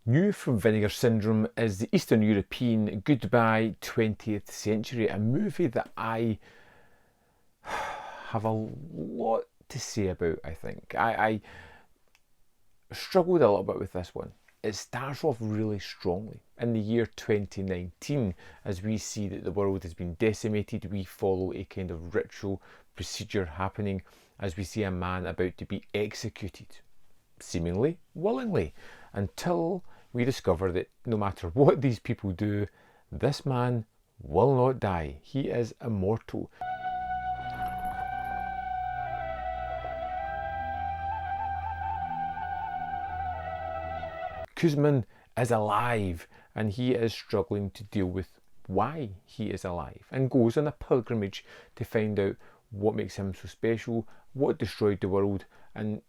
New from Vinegar Syndrome is the Eastern European Goodbye 20th Century, a movie that I have a lot to say about, I think. I struggled a little bit with this one. It starts off really strongly. In the year 2019, as we see that the world has been decimated, we follow a kind of ritual procedure happening as we see a man about to be executed, seemingly willingly, until we discover that no matter what these people do, this man will not die. He is immortal. Kuzman is alive, and he is struggling to deal with why he is alive, and goes on a pilgrimage to find out what makes him so special, what destroyed the world, and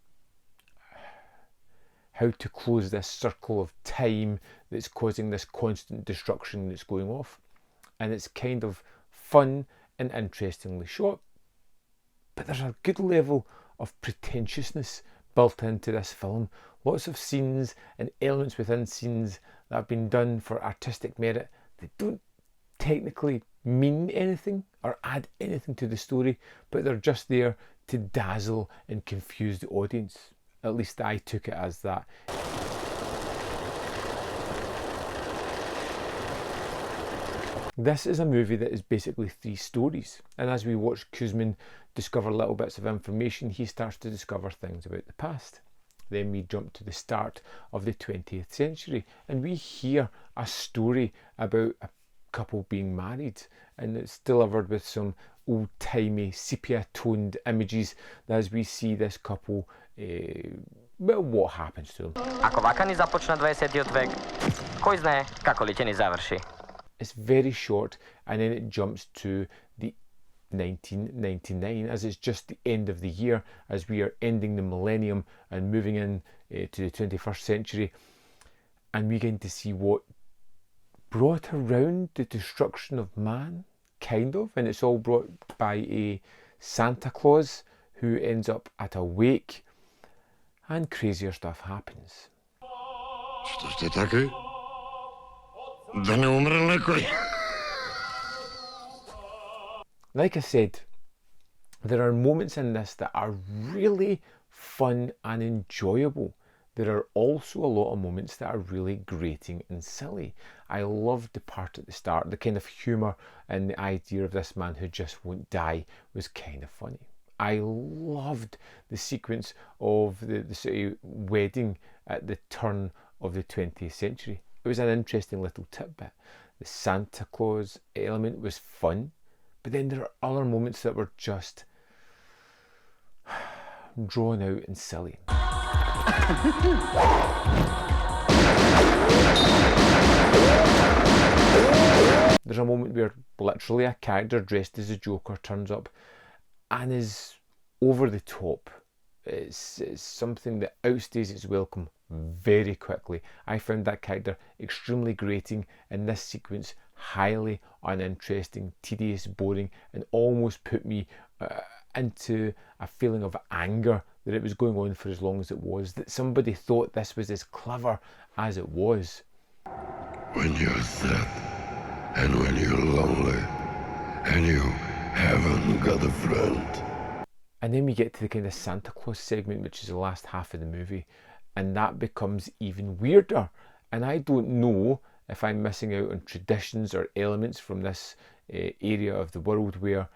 how to close this circle of time that's causing this constant destruction that's going off. And it's kind of fun and interestingly shot, but there's a good level of pretentiousness built into this film. Lots of scenes and elements within scenes that have been done for artistic merit that don't technically mean anything or add anything to the story, but they're just there to dazzle and confuse the audience. At least I took it as that. This is a movie that is basically 3 stories, and as we watch Kuzman discover little bits of information, he starts to discover things about the past. Then we jump to the start of the 20th century, and we hear a story about a couple being married, and it's delivered with some old-timey sepia-toned images as we see this couple, well, what happens to them. Ako vakani započne dvaesetiot vek, koji zna kako ličeni završi. It's very short, and then it jumps to the 1999 as it's just the end of the year, as we are ending the millennium and moving in to the 21st century, and we get to see what brought around the destruction of man, kind of, and it's all brought by a Santa Claus who ends up at a wake, and crazier stuff happens. Что ж ты такой? Да не умрел никой. Like I said, there are moments in this that are really fun and enjoyable. There are also a lot of moments that are really grating and silly. I loved the part at the start, the kind of humour and the idea of this man who just won't die was kind of funny. I loved the sequence of the sort of wedding at the turn of the 20th century. It was an interesting little tidbit. The Santa Claus element was fun, but then there are other moments that were just drawn out and silly. There's a moment where literally a character dressed as a Joker turns up and is over the top. It's something that outstays its welcome very quickly. I found that character extremely grating, and this sequence highly uninteresting, tedious, boring, and almost put me into a feeling of anger that it was going on for as long as it was, that somebody thought this was as clever as it was. When you're sad, and when you're lonely, and you haven't got a friend. And then we get to the kind of Santa Claus segment, which is the last half of the movie, and that becomes even weirder. And I don't know if I'm missing out on traditions or elements from this area of the world where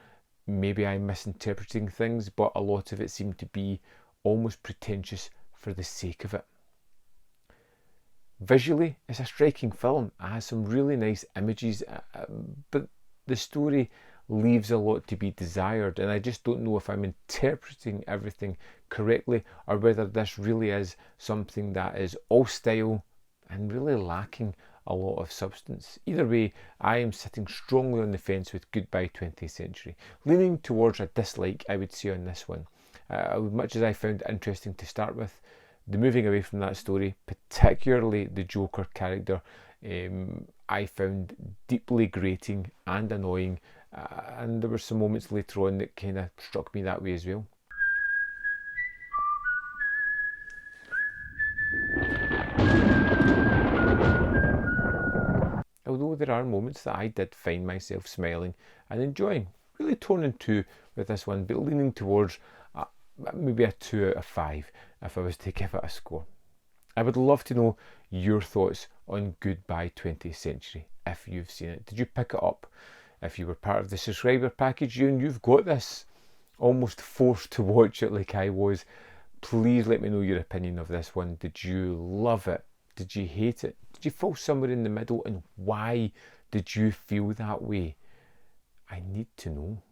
maybe I'm misinterpreting things, but a lot of it seemed to be almost pretentious for the sake of it. Visually, it's a striking film. It has some really nice images, but the story leaves a lot to be desired, and I just don't know if I'm interpreting everything correctly or whether this really is something that is all style and really lacking a lot of substance. Either way, I am sitting strongly on the fence with Goodbye 20th Century, leaning towards a dislike, I would say, on this one. As much as I found it interesting to start with, the moving away from that story, particularly the Joker character, I found deeply grating and annoying, and there were some moments later on that kind of struck me that way as well. although there are moments that I did find myself smiling and enjoying. Really torn in two with this one, but leaning towards maybe a 2 out of 5 if I was to give it a score. I would love to know your thoughts on Goodbye 20th Century if you've seen it. Did you pick it up? If you were part of the subscriber package, you've got this, almost forced to watch it like I was. Please let me know your opinion of this one. Did you love it? Did you hate it? Did you fall somewhere in the middle? And why did you feel that way? I need to know.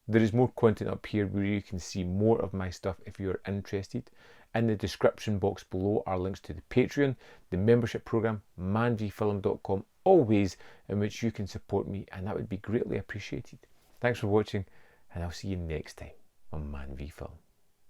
There is more content up here where you can see more of my stuff if you're interested. In the description box below are links to the Patreon, the membership program, manvfilm.com, all ways in which you can support me, and that would be greatly appreciated. Thanks for watching, and I'll see you next time on Man v Film.